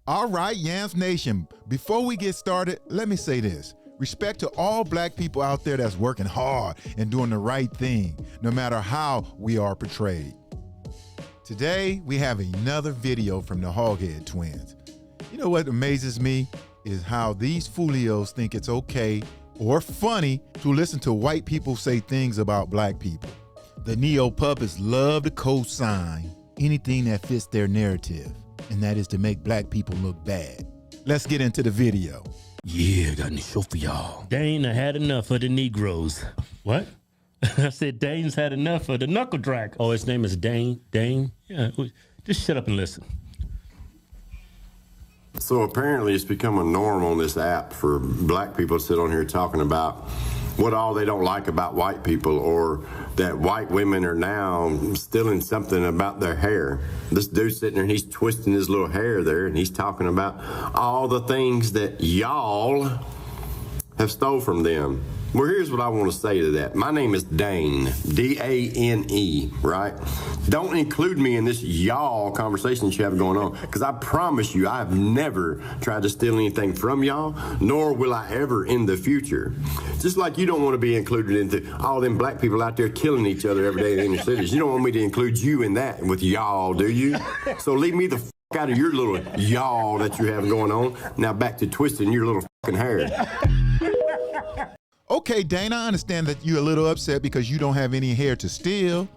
All right, YAAAMS Nation, before we get started, let me say this. Respect to all black people out there that's working hard and doing the right thing, no matter how we are portrayed. Today, we have another video from the Hodge Twins. You know what amazes me is how these folios think it's okay or funny to listen to white people say things about black people. The neo-puppets love to co-sign anything that fits their narrative, and that is to make black people look bad. Let's get into the video. Yeah, I got a show for y'all. Dane had enough of the Negroes. What? I said Dane's had enough of the knuckle drag. Oh, his name is Dane? Dane? Yeah, just shut up and listen. So apparently it's become a norm on this app for black people to sit on here talking about what all they don't like about white people, or that white women are now stealing something about their hair. This dude's sitting there and he's twisting his little hair there and he's talking about all the things that y'all have stole from them. Well, here's what I want to say to that. My name is Dane, D-A-N-E, right? Don't include me in this y'all conversation that you have going on, because I promise you I have never tried to steal anything from y'all, nor will I ever in the future. Just like you don't want to be included into all them black people out there killing each other every day in the inner cities. You don't want me to include you in that with y'all, do you? So leave me the f out of your little y'all that you have going on. Now back to twisting your little fucking hair. Okay, Dane, I understand that you're a little upset because you don't have any hair to steal.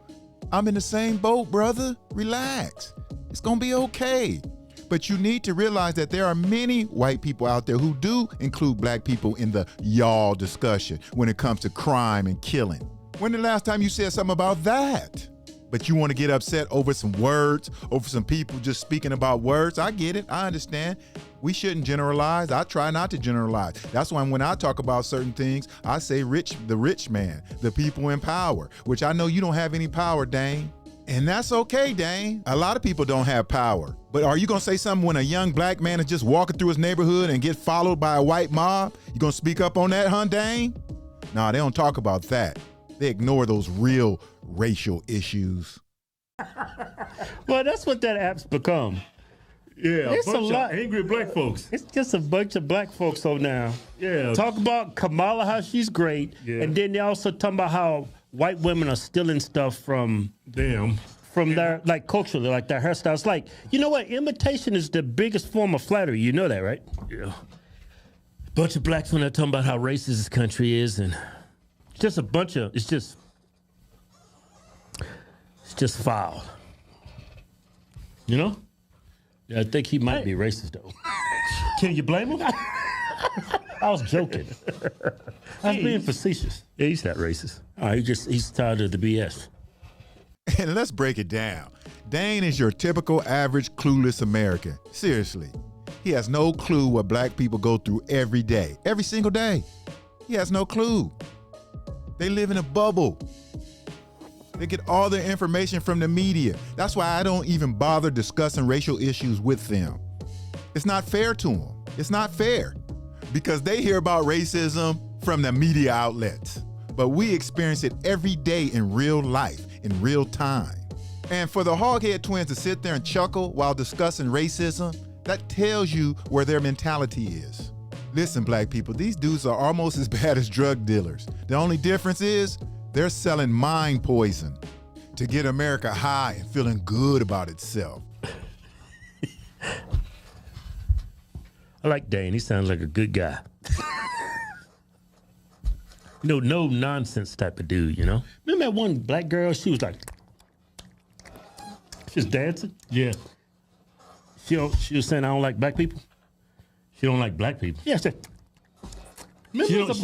I'm in the same boat, brother. Relax. It's gonna be okay. But you need to realize that there are many white people out there who do include black people in the y'all discussion when it comes to crime and killing. When the last time you said something about that? But you want to get upset over some words, over some people just speaking about words. I get it. I understand. We shouldn't generalize. I try not to generalize. That's why when I talk about certain things, I say the rich man, the people in power, which I know you don't have any power, Dane. And that's okay, Dane. A lot of people don't have power. But are you going to say something when a young black man is just walking through his neighborhood and get followed by a white mob? You going to speak up on that, huh, Dane? Nah, they don't talk about that. They ignore those real racial issues. Well, that's what that app's become. Yeah, It's a bunch a lot. of angry black folks. It's just a bunch of black folks on now. Yeah. Talk about Kamala, how she's great. Yeah. And then they also talk about how white women are stealing stuff from their, like, culturally, like their hairstyles. Like, you know what? Imitation is the biggest form of flattery. You know that, right? Yeah. Bunch of blacks when they're talking about how racist this country is, and just a bunch of, it's just foul. You know? Yeah, I think he might be racist, though. Can you blame him? I was joking. I was being facetious. Yeah, he's not racist. He's tired of the BS. And let's break it down. Dane is your typical average clueless American. Seriously. He has no clue what black people go through every day, every single day. He has no clue. They live in a bubble. They get all their information from the media. That's why I don't even bother discussing racial issues with them. It's not fair to them. It's not fair because they hear about racism from the media outlets. But we experience it every day in real life, in real time. And for the Hodge Twins to sit there and chuckle while discussing racism, that tells you where their mentality is. Listen, black people, these dudes are almost as bad as drug dealers. The only difference is they're selling mind poison to get America high and feeling good about itself. I like Dane. He sounds like a good guy. No nonsense type of dude, you know? Remember that one black girl? She was like, she's dancing? Yeah. She was saying, I don't like black people. She don't like black people. Yeah, She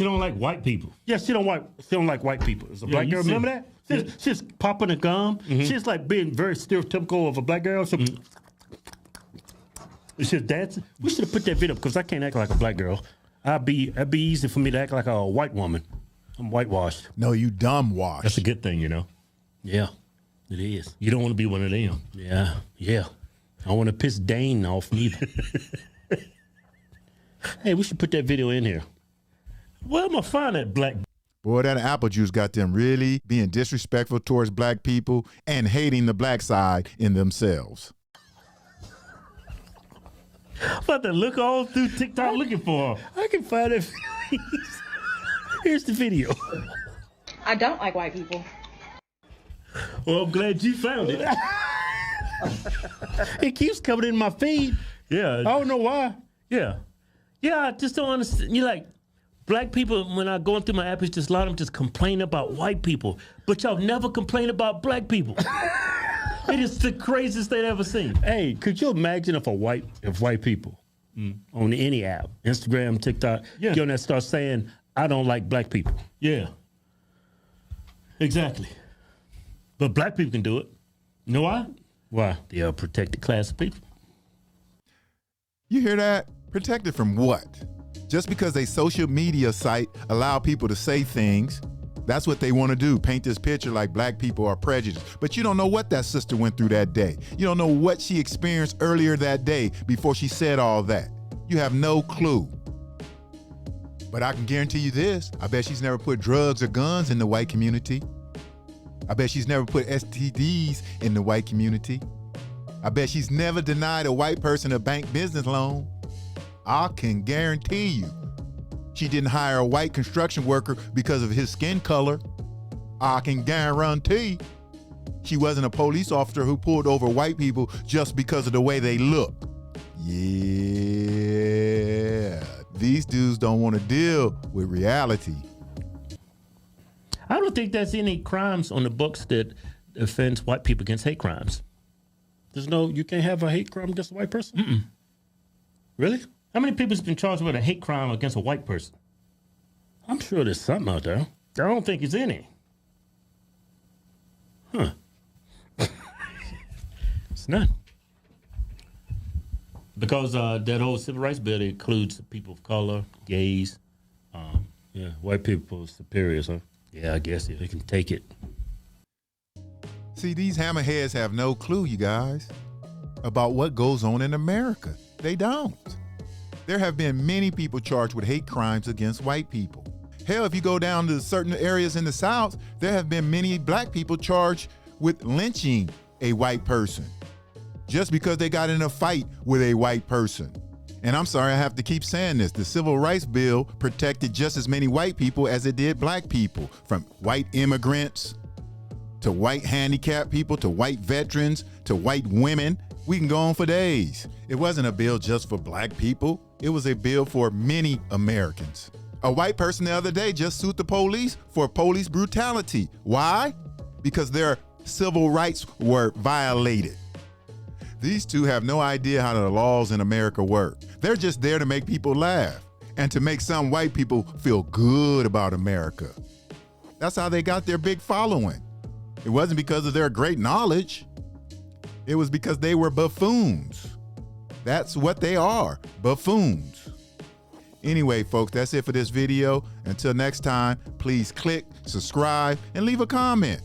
don't like white people. Yeah, she don't like white people. It's a black girl. Remember that? She's popping a gum. She's like being very stereotypical of a black girl. So she's dancing. We should have put that video up because I can't act like a black girl. It'd be easy for me to act like a white woman. I'm whitewashed. No, you dumb wash. That's a good thing, you know. Yeah, it is. You don't want to be one of them. Yeah. I don't want to piss Dane off neither. Hey, we should put that video in here. Where am I find that black? Boy, that apple juice got them really being disrespectful towards black people and hating the black side in themselves. I'm about to look all through TikTok looking for her. I can find it. Here's the video. I don't like white people. Well, I'm glad you found it. It keeps coming in my feed. Yeah. I don't know why. Yeah. Yeah, I just don't understand. You like, black people, when I go through my app, it's just a lot of them just complain about white people. But y'all never complain about black people. It is the craziest thing I've ever seen. Hey, could you imagine if white people on any app, Instagram, TikTok, Yeah. get on there and start saying, I don't like black people. Yeah. Exactly. But black people can do it. You know why? Why? They are a protected class of people. You hear that? Protected from what? Just because a social media site allow people to say things, that's what they want to do, paint this picture like black people are prejudiced. But you don't know what that sister went through that day. You don't know what she experienced earlier that day before she said all that. You have no clue. But I can guarantee you this, I bet she's never put drugs or guns in the white community. I bet she's never put STDs in the white community. I bet she's never denied a white person a bank business loan. I can guarantee you she didn't hire a white construction worker because of his skin color. I can guarantee she wasn't a police officer who pulled over white people just because of the way they look. Yeah, these dudes don't want to deal with reality. I don't think there's any crimes on the books that offends white people against hate crimes. You can't have a hate crime against a white person? Mm-mm. Really? How many people have been charged with a hate crime against a white person? I'm sure there's something out there. I don't think it's any. Huh. It's none. Because that whole civil rights bill includes people of color, gays. Yeah, white people are superiors, huh? Yeah, I guess they can take it. See, these hammerheads have no clue, you guys, about what goes on in America. They don't. There have been many people charged with hate crimes against white people. Hell, if you go down to certain areas in the South, there have been many black people charged with lynching a white person just because they got in a fight with a white person. And I'm sorry, I have to keep saying this. The Civil Rights Bill protected just as many white people as it did black people, from white immigrants to white handicapped people to white veterans to white women. We can go on for days. It wasn't a bill just for black people. It was a bill for many Americans. A white person the other day just sued the police for police brutality. Why? Because their civil rights were violated. These two have no idea how the laws in America work. They're just there to make people laugh and to make some white people feel good about America. That's how they got their big following. It wasn't because of their great knowledge. It was because they were buffoons. That's what they are, buffoons. Anyway, folks, that's it for this video. Until next time, please click, subscribe, and leave a comment.